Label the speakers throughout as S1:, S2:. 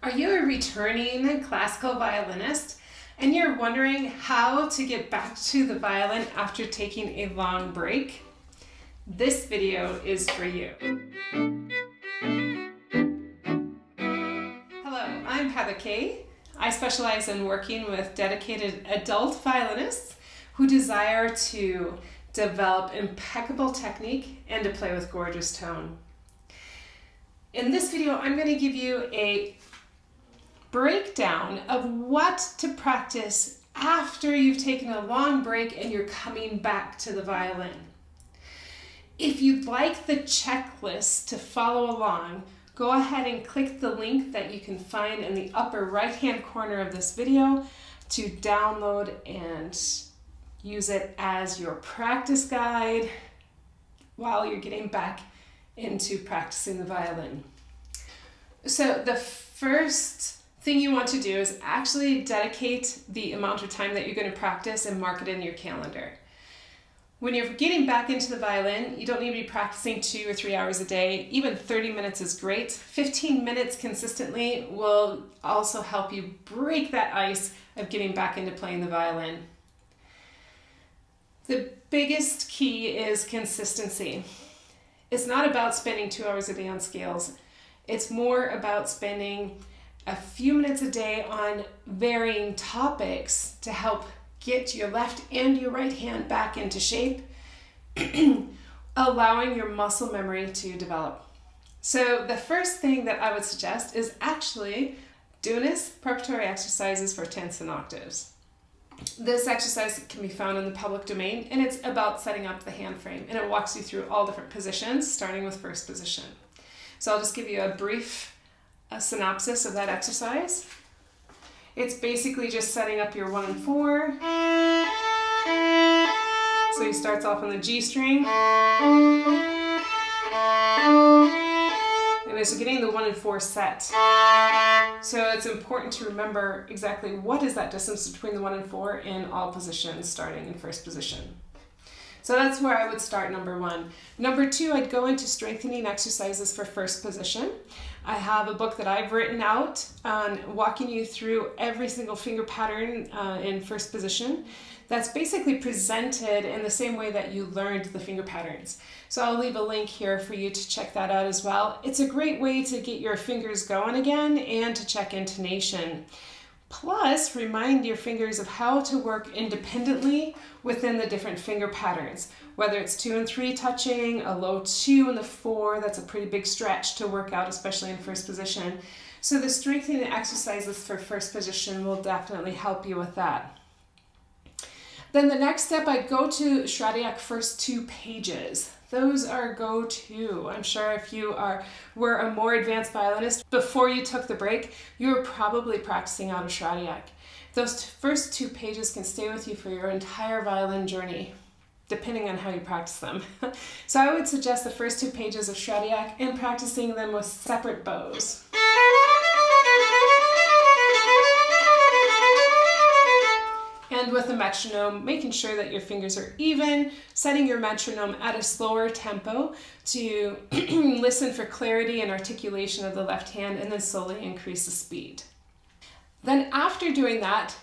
S1: Are you a returning classical violinist and you're wondering how to get back to the violin after taking a long break? This video is for you. Hello, I'm Heather Kay. I specialize in working with dedicated adult violinists who desire to develop impeccable technique and to play with gorgeous tone. In this video, I'm going to give you a breakdown of what to practice after you've taken a long break and you're coming back to the violin. If you'd like the checklist to follow along, go ahead and click the link that you can find in the upper right-hand corner of this video to download and use it as your practice guide while you're getting back into practicing the violin. So the first thing you want to do is actually dedicate the amount of time that you're going to practice and mark it in your calendar. When you're getting back into the violin, you don't need to be practicing 2 or 3 hours a day. Even 30 minutes is great. 15 minutes consistently will also help you break that ice of getting back into playing the violin. The biggest key is consistency. It's not about spending 2 hours a day on scales. It's more about spending a few minutes a day on varying topics to help get your left and your right hand back into shape, allowing your muscle memory to develop. So the first thing that I would suggest is actually Violinist preparatory exercises for tenths and octaves. This exercise can be found in the public domain, and it's about setting up the hand frame, and it walks you through all different positions, starting with first position. So I'll just give you a brief synopsis of that exercise. It's basically just setting up your 1 and 4. So he starts off on the G string. And it's getting the 1 and 4 set. So it's important to remember exactly what is that distance between the 1 and 4 in all positions, starting in first position. So that's where I would start, number 1. Number 2, I'd go into strengthening exercises for first position. I have a book that I've written out on walking you through every single finger pattern in first position. That's basically presented in the same way that you learned the finger patterns. So I'll leave a link here for you to check that out as well. It's a great way to get your fingers going again and to check intonation. Plus, remind your fingers of how to work independently within the different finger patterns. Whether it's 2 and 3 touching, a low 2 and the 4, that's a pretty big stretch to work out, especially in first position. So the strengthening exercises for first position will definitely help you with that. Then the next step, I'd go to Schradiak first 2 pages. Those are go-to. I'm sure if you were a more advanced violinist before you took the break, you were probably practicing out of Schradiak. Those first 2 pages can stay with you for your entire violin journey, depending on how you practice them. So I would suggest the first 2 pages of Schradiak and practicing them with separate bows. And with a metronome, making sure that your fingers are even, setting your metronome at a slower tempo to listen for clarity and articulation of the left hand, and then slowly increase the speed. Then after doing that,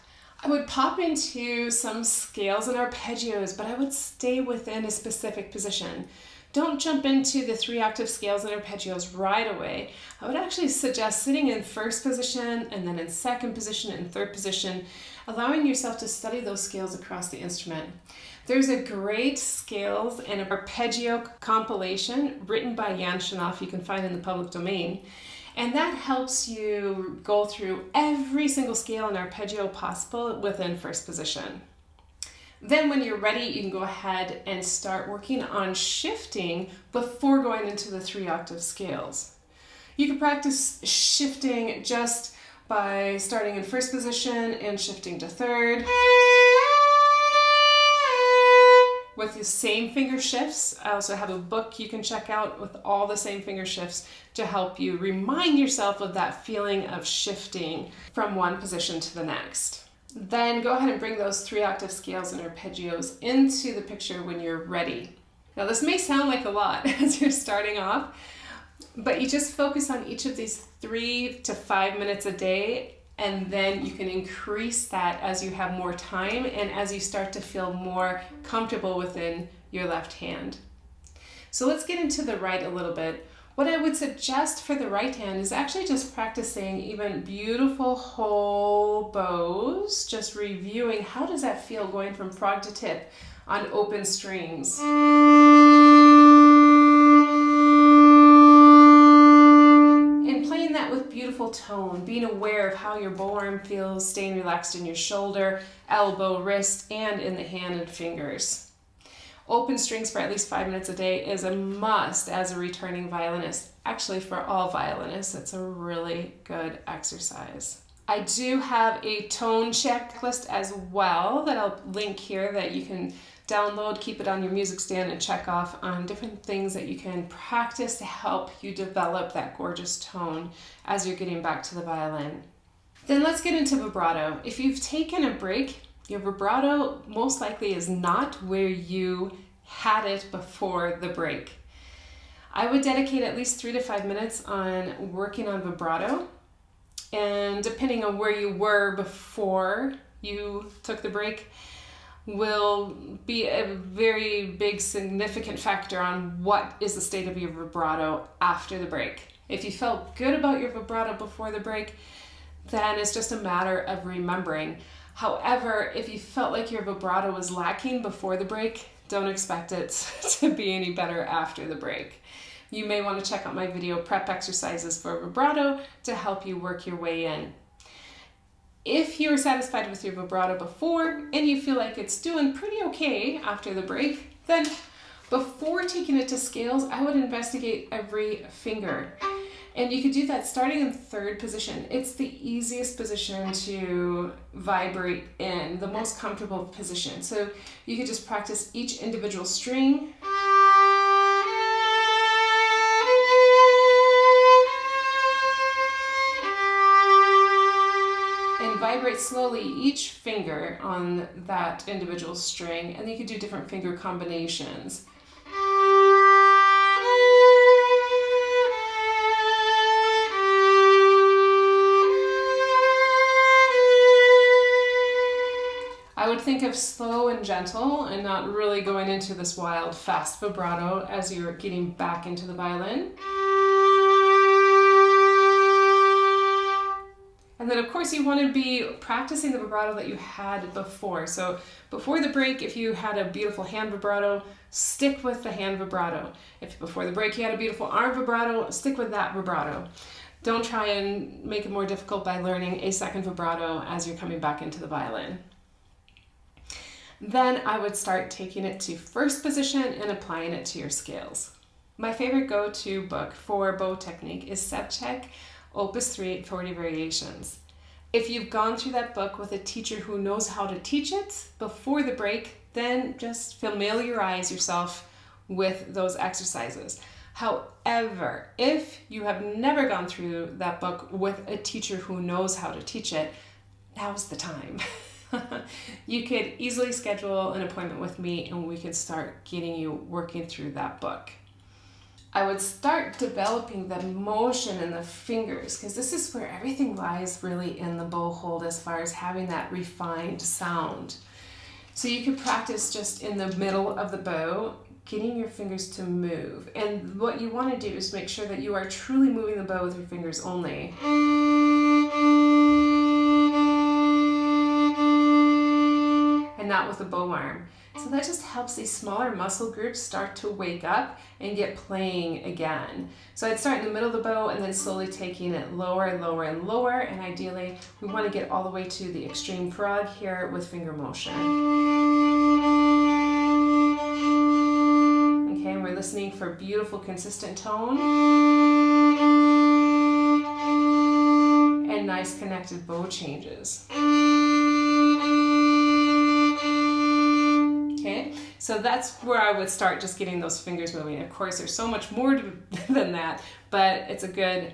S1: I would pop into some scales and arpeggios, but I would stay within a specific position. Don't jump into the 3-octave scales and arpeggios right away. I would actually suggest sitting in first position and then in second position and third position, allowing yourself to study those scales across the instrument. There's a great scales and arpeggio compilation written by Jan Schanoff you can find in the public domain. And that helps you go through every single scale and arpeggio possible within first position. Then when you're ready, you can go ahead and start working on shifting before going into the 3-octave scales. You can practice shifting just by starting in first position and shifting to third with the same finger shifts. I also have a book you can check out with all the same finger shifts to help you remind yourself of that feeling of shifting from one position to the next. Then go ahead and bring those 3-octave scales and arpeggios into the picture when you're ready. Now this may sound like a lot as you're starting off, But you just focus on each of these 3 to 5 minutes a day, and then you can increase that as you have more time and as you start to feel more comfortable within your left hand. So let's get into the right a little bit. What I would suggest for the right hand is actually just practicing even beautiful whole bows, just reviewing how does that feel going from frog to tip on open strings. And playing that with beautiful tone, being aware of how your bow arm feels, staying relaxed in your shoulder, elbow, wrist, and in the hand and fingers. Open strings for at least 5 minutes a day is a must as a returning violinist. Actually, for all violinists, it's a really good exercise. I do have a tone checklist as well that I'll link here that you can download, keep it on your music stand, and check off on different things that you can practice to help you develop that gorgeous tone as you're getting back to the violin. Then let's get into vibrato. If you've taken a break, your vibrato most likely is not where you had it before the break. I would dedicate at least 3 to 5 minutes on working on vibrato. And depending on where you were before you took the break, will be a very big significant factor on what is the state of your vibrato after the break. If you felt good about your vibrato before the break, then it's just a matter of remembering. However, if you felt like your vibrato was lacking before the break, don't expect it to be any better after the break. You may want to check out my video prep exercises for vibrato to help you work your way in. If you're satisfied with your vibrato before and you feel like it's doing pretty okay after the break, then before taking it to scales, I would investigate every finger. And you could do that starting in 3rd position. It's the easiest position to vibrate in, the most comfortable position. So you could just practice each individual string. And vibrate slowly each finger on that individual string. And you could do different finger combinations. I would think of slow and gentle and not really going into this wild, fast vibrato as you're getting back into the violin. And then of course you want to be practicing the vibrato that you had before. So before the break, if you had a beautiful hand vibrato, stick with the hand vibrato. If before the break you had a beautiful arm vibrato, stick with that vibrato. Don't try and make it more difficult by learning a second vibrato as you're coming back into the violin. Then I would start taking it to 1st position and applying it to your scales. My favorite go-to book for bow technique is Sevcek, Opus 340 Variations. If you've gone through that book with a teacher who knows how to teach it before the break, then just familiarize yourself with those exercises. However, if you have never gone through that book with a teacher who knows how to teach it, now's the time. You could easily schedule an appointment with me and we can start getting you working through that book. I would start developing the motion in the fingers because this is where everything lies really in the bow hold as far as having that refined sound. So you could practice just in the middle of the bow, getting your fingers to move. And what you want to do is make sure that you are truly moving the bow with your fingers only. And not with the bow arm. So that just helps these smaller muscle groups start to wake up and get playing again. So I'd start in the middle of the bow and then slowly taking it lower and lower and lower. And ideally, we want to get all the way to the extreme frog here with finger motion. Okay, and we're listening for beautiful, consistent tone. And nice connected bow changes. So that's where I would start just getting those fingers moving. Of course, there's so much more than that, but it's a good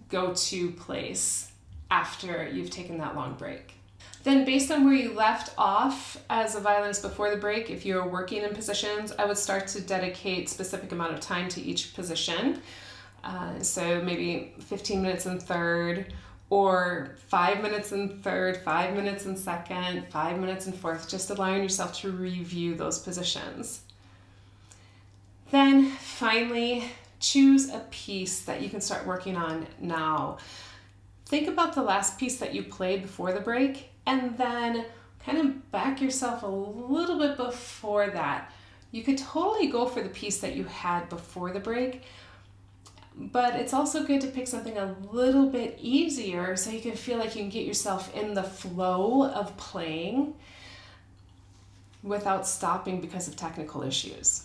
S1: go-to place after you've taken that long break. Then based on where you left off as a violinist before the break, if you're working in positions, I would start to dedicate a specific amount of time to each position. So maybe 15 minutes in third, or 5 minutes in third, 5 minutes in second, 5 minutes in fourth, just allowing yourself to review those positions. Then finally, choose a piece that you can start working on now. Think about the last piece that you played before the break, and then kind of back yourself a little bit before that. You could totally go for the piece that you had before the break, but it's also good to pick something a little bit easier so you can feel like you can get yourself in the flow of playing without stopping because of technical issues.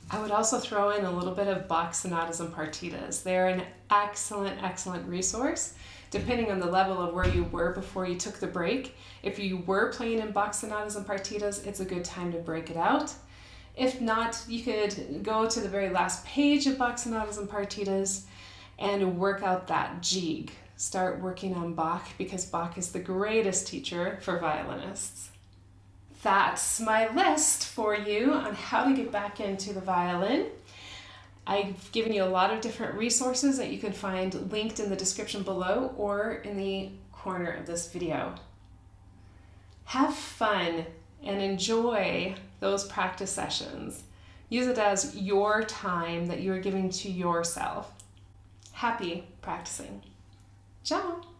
S1: I would also throw in a little bit of Bach sonatas and partitas. They're an excellent resource, depending on the level of where you were before you took the break. If you were playing in Bach sonatas and partitas, it's a good time to break it out. If not, you could go to the very last page of Bach sonatas and partitas and work out that jig. Start working on Bach, because Bach is the greatest teacher for violinists. That's my list for you on how to get back into the violin. I've given you a lot of different resources that you can find linked in the description below or in the corner of this video. Have fun and enjoy those practice sessions. Use it as your time that you are giving to yourself. Happy practicing. Ciao!